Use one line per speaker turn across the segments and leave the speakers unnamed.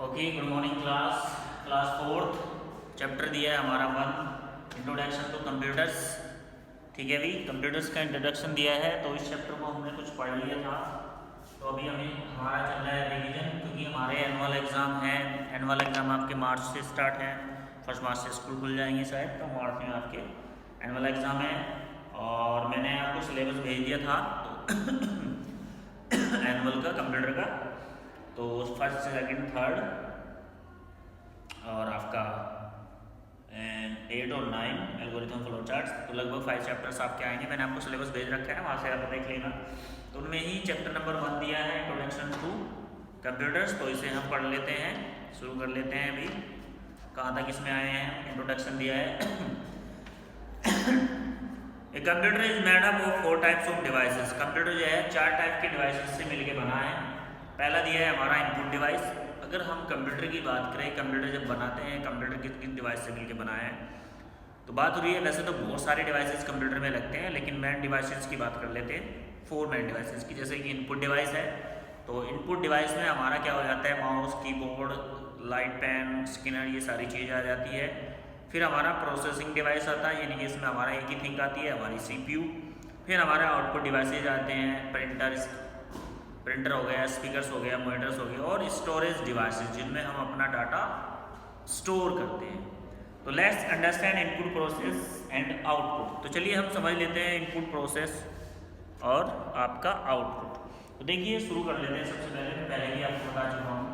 Okay, good morning class fourth. Chapter दिया है हमारा 1 इंट्रोडक्शन टू कंप्यूटर्स। ठीक है, अभी कंप्यूटर्स का इंट्रोडक्शन दिया है तो इस चैप्टर को हमने कुछ पढ़ लिया था। तो अभी हमारा चल रहा है रिवीजन, क्योंकि हमारे एनुअल एग्ज़ाम है। एनुअल एग्ज़ाम आपके मार्च से स्टार्ट है। 1 मार्च से स्कूल खुल जाएंगे शायद, तो मार्च में आपके एनुअल एग्ज़ाम है। और मैंने आपको सिलेबस भेज दिया था एनुअल का कंप्यूटर का। तो फर्स्ट सेकंड थर्ड और आपका 8 और 9 एल्गोरिथम फ्लो चार्ट्स, तो लगभग 5 चैप्टर्स आपके आएंगे। मैंने आपको सिलेबस भेज रखा है, वहाँ से आप देख लेना। तो उनमें ही चैप्टर नंबर 1 दिया है इंट्रोडक्शन टू कंप्यूटर्स, तो इसे हम पढ़ लेते हैं, शुरू कर लेते हैं। अभी कहाँ तक इसमें आए हैं, इंट्रोडक्शन दिया है। A computer is made up of 4 types of devices. Computer जो है 4 टाइप के डिवाइसेस से मिलकर बना है। पहला दिया है हमारा इनपुट डिवाइस। अगर हम कंप्यूटर की बात करें, कंप्यूटर जब बनाते हैं, कंप्यूटर किस किस डिवाइस से मिलकर बनाया है, तो बात हो रही है। वैसे तो बहुत सारे डिवाइसेस कंप्यूटर में लगते हैं, लेकिन मेन डिवाइसेस की बात कर लेते हैं, 4 मेन डिवाइसेस की। जैसे कि इनपुट डिवाइस है, तो इनपुट डिवाइस में हमारा क्या हो जाता है, mouse, keyboard, light pen, scanner, ये सारी चीज़ आ जाती है। फिर हमारा प्रोसेसिंग डिवाइस आता है, यानी कि इसमें हमारा एक ही थिंग आती है, हमारी CPU। फिर हमारे आउटपुट डिवाइसेज आते हैं, प्रिंटर हो गया, स्पीकर्स हो गया, मॉनिटर्स हो गया, और स्टोरेज डिवाइसेस जिनमें हम अपना डाटा स्टोर करते हैं। तो let's understand input process and output. तो चलिए हम समझ लेते हैं इनपुट प्रोसेस और आपका आउटपुट। तो देखिए शुरू कर लेते हैं। सबसे पहले ही आपको बता चुका हूँ।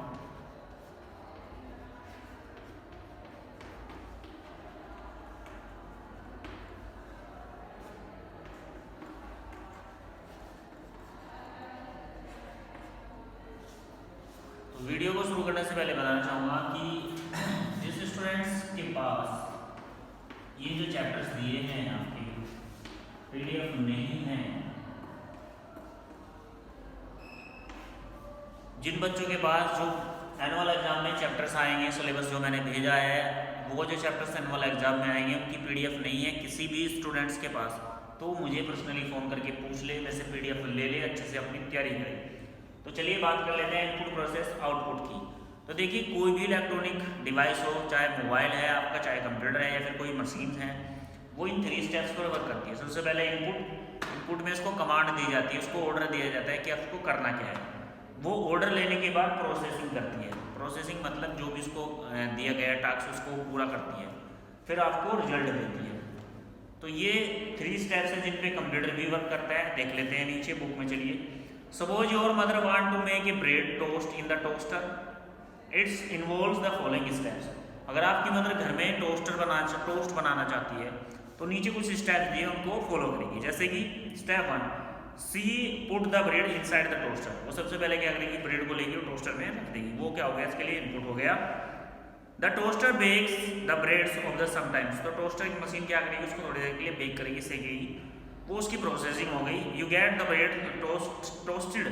वीडियो को शुरू करने से पहले बताना चाहूँगा कि जिस स्टूडेंट्स के पास ये जो चैप्टर्स दिए हैं आपके PDF नहीं है, जिन बच्चों के पास जो एनुअल एग्जाम में चैप्टर्स आएंगे, सिलेबस जो मैंने भेजा है, वो जो चैप्टर्स एनुअल एग्जाम में आएंगे उनकी PDF नहीं है किसी भी स्टूडेंट्स के पास, तो मुझे पर्सनली फ़ोन करके पूछ ले, वैसे PDF ले ले, अच्छे से अपनी तैयारी करे। तो चलिए बात कर लेते हैं इनपुट प्रोसेस आउटपुट की। तो देखिए कोई भी इलेक्ट्रॉनिक डिवाइस हो, चाहे मोबाइल है आपका, चाहे कंप्यूटर है, या फिर कोई मशीन है, वो इन 3 स्टेप्स पर वर्क करती है। सबसे पहले इनपुट में इसको कमांड दी जाती है, उसको ऑर्डर दिया जाता है कि आपको करना क्या है। वो ऑर्डर लेने के बाद प्रोसेसिंग करती है। प्रोसेसिंग मतलब जो भी इसको दिया गया टास्क उसको पूरा करती है, फिर आपको रिजल्ट देती है। तो ये 3 स्टेप्स हैं जिन पे कंप्यूटर भी वर्क करता है। देख लेते हैं नीचे बुक में, चलिए। Suppose your mother want to make a bread toast in the toaster. It involves the following steps. अगर आपकी मदर घर में टोस्ट बनाना चाहती है, तो नीचे कुछ स्टेप्स दिए, उनको फॉलो करेगी। जैसे कि step 1, she put the bread inside the toaster. वो सबसे पहले क्या करेगी, ब्रेड को लेगी टोस्टर में रख देगी। वो क्या हो गया, इसके लिए इनपुट हो गया। The toaster bakes the breads of the sometimes. तो टोस्टर की मशीन क्या करेगी, उसको थोड़ी देर के लिए बेक करेगी, सेकेगी, वो उसकी प्रोसेसिंग हो गई। You get the bread toasted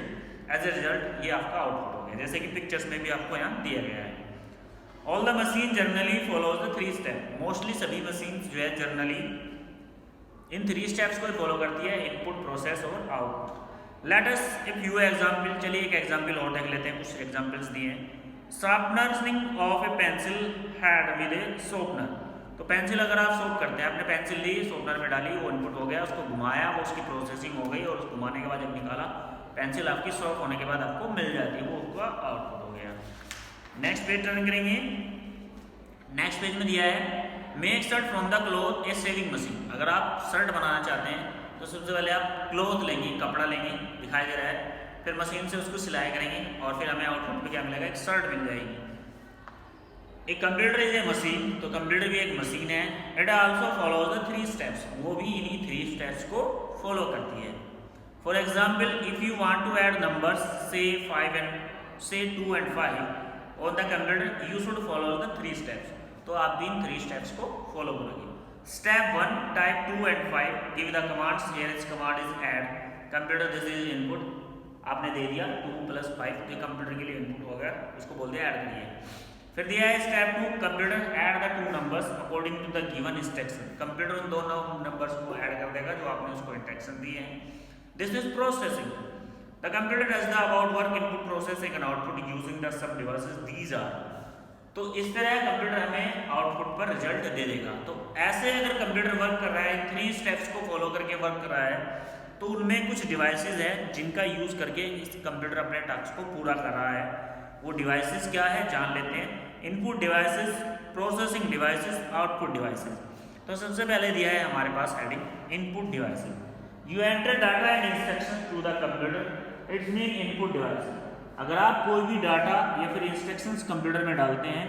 as a result, ये आपका आउटपुट हो गया, जैसे कि पिक्चर्स में भी आपको यहाँ दिया गया है। All the machine generally follows the 3 step. Mostly सभी मशीन जो है जनरली इन 3 स्टेप्स को फॉलो करती है, इनपुट, प्रोसेस और output. Let us a few example. चलिए एक एग्जांपल और देख लेते हैं, कुछ एग्जांपल्स दिए हैं। Sharpening of a pencil head with a sharpener. तो पेंसिल अगर आप शॉर्प करते हैं, आपने पेंसिल ली, शॉर्पनर में डाली, वो इनपुट हो गया, उसको घुमाया, वो उसकी प्रोसेसिंग हो गई, और उस घुमाने के बाद जब निकाला, पेंसिल आपकी शॉर्प होने के बाद आपको मिल जाती है, वो उसका आउटपुट हो गया। नेक्स्ट पेज टर्न करेंगे। नेक्स्ट पेज में दिया है make shirt from the cloth A saving machine. अगर आप शर्ट बनाना चाहते हैं तो सबसे पहले आप क्लॉथ लेंगे, कपड़ा लेंगे, दिखाई दे रहा है, फिर मशीन से उसको सिलाई करेंगे, और फिर हमें आउटपुट में क्या मिलेगा, एक शर्ट मिल जाएगी। एक कंप्यूटर इज ए मशीन, तो कंप्यूटर भी एक मशीन है। It also follows the 3 steps. वो भी इन्हीं 3 स्टेप्स को फॉलो करती है। For example, if you want to add numbers say 2 and 5 on the computer, you should follow the 3 steps. तो आप भी इन 3 स्टेप्स को फॉलो करोगे। Step 1, type 2 and 5, give the commands, here is command is add computer, this is input. आपने दे दिया 2 + 5, जो computer के लिए इनपुट हो गया, उसको बोल दिया ऐड करिए। फिर दिया है step 2, computer add the 2 numbers according to the given instruction. Computer उन दोनों नंबर्स को ऐड कर देगा जो आपने उसको इंस्ट्रक्शन दिए हैं। This is processing. The computer does the about work input processing and output using the sub devices these are. तो इस तरह कंप्यूटर हमें आउटपुट पर रिजल्ट दे देगा। तो ऐसे अगर कंप्यूटर वर्क कर रहा है, 3 स्टेप्स को फॉलो करके वर्क कर रहा है, तो उनमें कुछ डिवाइसेस हैं जिनका यूज करके इस कंप्यूटर अपने टास्क को पूरा कर रहा है। वो डिवाइसेस क्या है जान लेते हैं। Input devices, processing devices, output devices. तो सबसे पहले दिया है हमारे पास heading input devices. You enter data and instruction to the computer, it's mean input device. अगर आप कोई भी डाटा या फिर इंस्ट्रक्शंस कंप्यूटर में डालते हैं,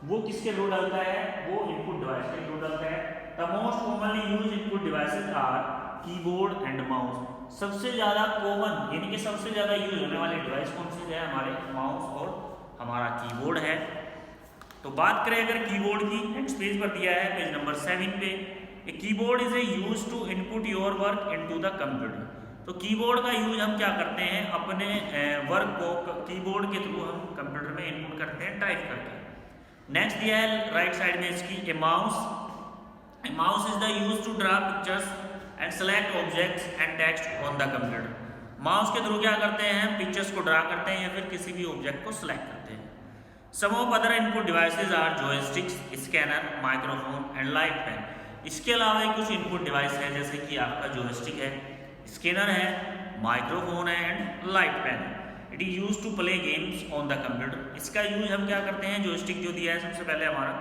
वो किसके थ्रू डालता है? वो इनपुट डिवाइस के थ्रू डालता है। The most commonly use input devices are keyboard and mouse. सबसे ज़्यादा कॉमन यानी कि सबसे ज़्यादा यूज होने वाले डिवाइस कौन से है? हमारे माउस और हमारा कीबोर्ड है। तो बात करें अगर कीबोर्ड की, नेक्स्ट पेज पर दिया है पेज नंबर 7 पे, a keyboard is a use to input your work into the computer. तो कीबोर्ड का यूज हम क्या करते हैं? अपने वर्क को कीबोर्ड के थ्रू हम कंप्यूटर में इनपुट करते हैं टाइप करके। नेक्स्ट दिया है राइट साइड में इसकी a mouse. A mouse is the use to draw pictures and select objects and text on the computer. Mouse के थ्रू क्या करते हैं? पिक्चर्स को ड्रा करते हैं या फिर किसी भी ऑब्जेक्ट को सिलेक्ट करते हैं। Some of other input devices are joysticks, scanner, microphone and light pen. इसके अलावा कुछ इनपुट डिवाइस है जैसे कि आपका जॉयस्टिक है, स्कैनर है, माइक्रोफोन है and light pen. It is use to play games on the computer. इसका यूज हम क्या करते हैं? जॉयस्टिक जो दिया है सबसे पहले हमारा,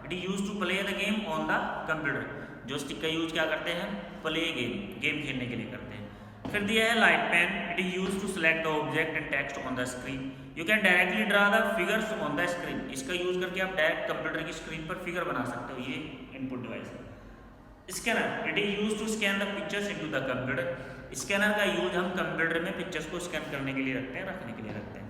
it is use to play the game on the computer. Joystick का यूज क्या करते हैं? प्ले गेम खेलने के लिए करते हैं। फिर दिया है light pen. It is use to select the object and text on the screen. You can directly draw the figures on the screen. इसका यूज करके आप डायरेक्ट कंप्यूटर की स्क्रीन पर फिगर बना सकते हो। ये इनपुट डिवाइस है। Scanner, it is use to scan the pictures into the computer. Scanner का यूज हम कंप्यूटर में पिक्चर्स को स्कैन करने के लिए रखते हैं, रखने के लिए रखते हैं।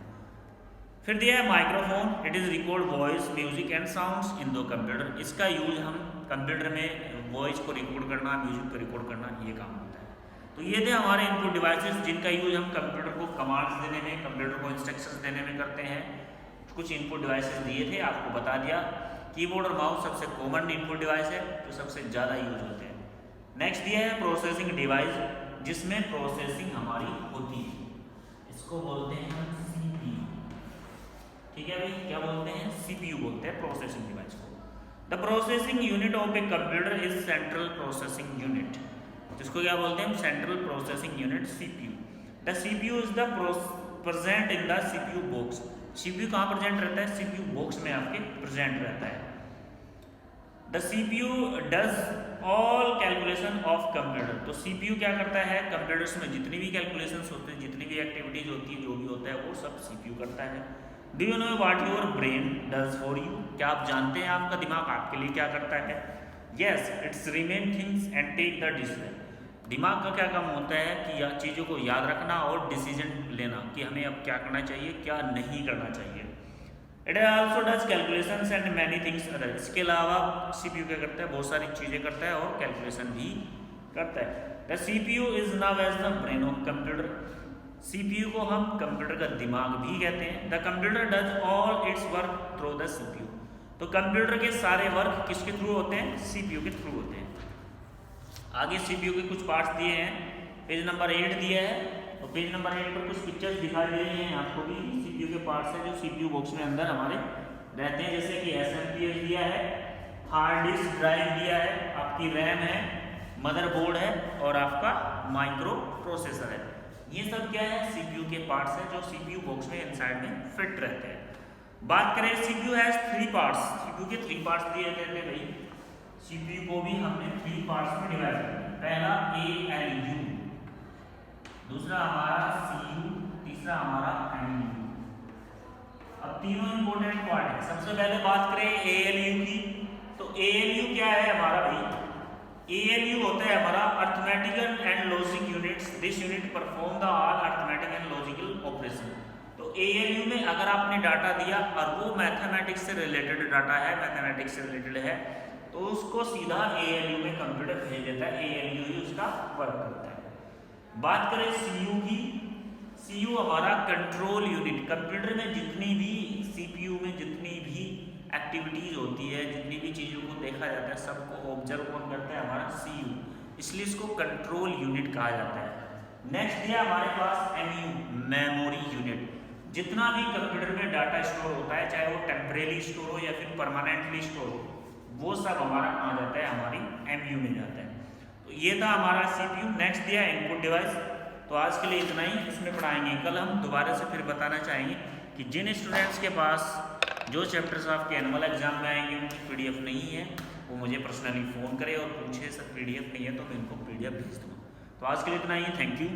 फिर दिया है microphone. It is record voice, music and sounds in the computer. इसका यूज हम कंप्यूटर में वॉइस को रिकॉर्ड करना, म्यूजिक को रिकॉर्ड करना, ये काम होता है। तो ये थे हमारे इनपुट डिवाइसेस जिनका यूज हम कंप्यूटर को कमांड्स देने में, कंप्यूटर को इंस्ट्रक्शंस देने में करते हैं। कुछ इनपुट डिवाइसेस दिए थे, आपको बता दिया। कीबोर्ड और माउस सबसे कॉमन इनपुट डिवाइस है जो सबसे ज़्यादा यूज होते हैं। नेक्स्ट दिया है प्रोसेसिंग डिवाइस, जिसमें प्रोसेसिंग हमारी होती है। इसको बोलते हैं हम CPU। ठीक है भाई, क्या बोलते हैं? CPU बोलते हैं प्रोसेसिंग डिवाइस को। The processing unit of a computer is central processing unit. जिसको क्या बोलते हैं हम? Central processing unit, CPU। The CPU is the present in the CPU box. CPU कहाँ प्रेजेंट रहता है? CPU बॉक्स में आपके प्रेजेंट रहता है। The CPU does all calculation of computer. तो CPU क्या करता है? कंप्यूटर्स में जितनी भी कैलकुलेशंस होते हैं, जितनी भी एक्टिविटीज होती है, जो भी होता है, वो सब CPU करता है। Do you know what your brain does for you? क्या आप जानते हैं आपका दिमाग आपके लिए क्या करता है? Yes, it's remain things and take the decision. दिमाग का क्या काम होता है कि चीज़ों को याद रखना और डिसीजन लेना कि हमें अब क्या करना चाहिए, क्या नहीं करना चाहिए। It also does calculations and many things other. इसके अलावा CPU क्या करता है? बहुत सारी चीज़ें करता है और कैलकुलेशन भी करता है। The CPU is now as the brain of computer. CPU को हम कंप्यूटर का दिमाग भी कहते हैं। The computer does all its work through the CPU। तो कंप्यूटर के सारे वर्क किसके थ्रू होते हैं? CPU के थ्रू होते हैं। आगे CPU के कुछ पार्ट्स दिए हैं, पेज नंबर 8 दिया है। तो पेज नंबर 8 पर कुछ पिक्चर्स दिखाई दे रही हैं आपको भी। CPU के पार्ट्स हैं जो CPU बॉक्स में अंदर हमारे रहते हैं, जैसे कि SMPS दिया है, हार्ड डिस्क ड्राइव दिया है, आपकी रैम है, मदरबोर्ड है और आपका माइक्रो प्रोसेसर है। ये सब क्या है? CPU के पार्ट्स हैं जो CPU बॉक्स में इनसाइड में फिट रहते हैं। बात करें CPU हैज 3 पार्ट्स। CPU के 3 पार्ट्स दिए गए थे भाई। CPU को भी हमने 3 पार्ट्स में डिवाइड किया। पहला ALU, दूसरा हमारा CU, तीसरा हमारा MU। अब तीनों इंपॉर्टेंट पार्ट है। सबसे पहले बात करें ALU की, तो ALU क्या है हमारा भाई? ALU होता है हमारा arithmetical and logic units. This unit perform the all arithmetic and logical operation. तो ALU में अगर आपने डाटा दिया और वो मैथमेटिक्स से रिलेटेड डाटा है, मैथमेटिक्स से रिलेटेड है, तो उसको सीधा ALU में कंप्यूटर भेज देता है। ALU ही उसका वर्क करता है। बात करें CU की, CU हमारा कंट्रोल यूनिट। कंप्यूटर में जितनी भी CPU में जितनी भी एक्टिविटीज होती है, जितनी भी चीज़ों को देखा जाता है, सबको ऑब्जर्व कौन करता है? हमारा CU। इसलिए इसको कंट्रोल यूनिट कहा जाता है। नेक्स्ट दिया हमारे पास MU, मेमोरी यूनिट। जितना भी कंप्यूटर में डाटा स्टोर होता है, चाहे वो टेम्परेली स्टोर हो या फिर परमानेंटली स्टोर हो, वो सब हमारा कहाँ जाता है, हमारी MU में जाता है। तो ये था हमारा CPU। नेक्स्ट दिया इनपुट डिवाइस। तो आज के लिए इतना ही इसमें पढ़ाएंगे। कल हम दोबारा से फिर बताना चाहेंगे कि जिन स्टूडेंट्स के पास जो चैप्टर्स आपके एनुअल एग्जाम में आएंगे उनकी PDF नहीं है, वो मुझे पर्सनली फ़ोन करे और पूछे सर PDF नहीं है, तो मैं उनको PDF भेज दूँगा। तो आज के लिए इतना ही, थैंक यू।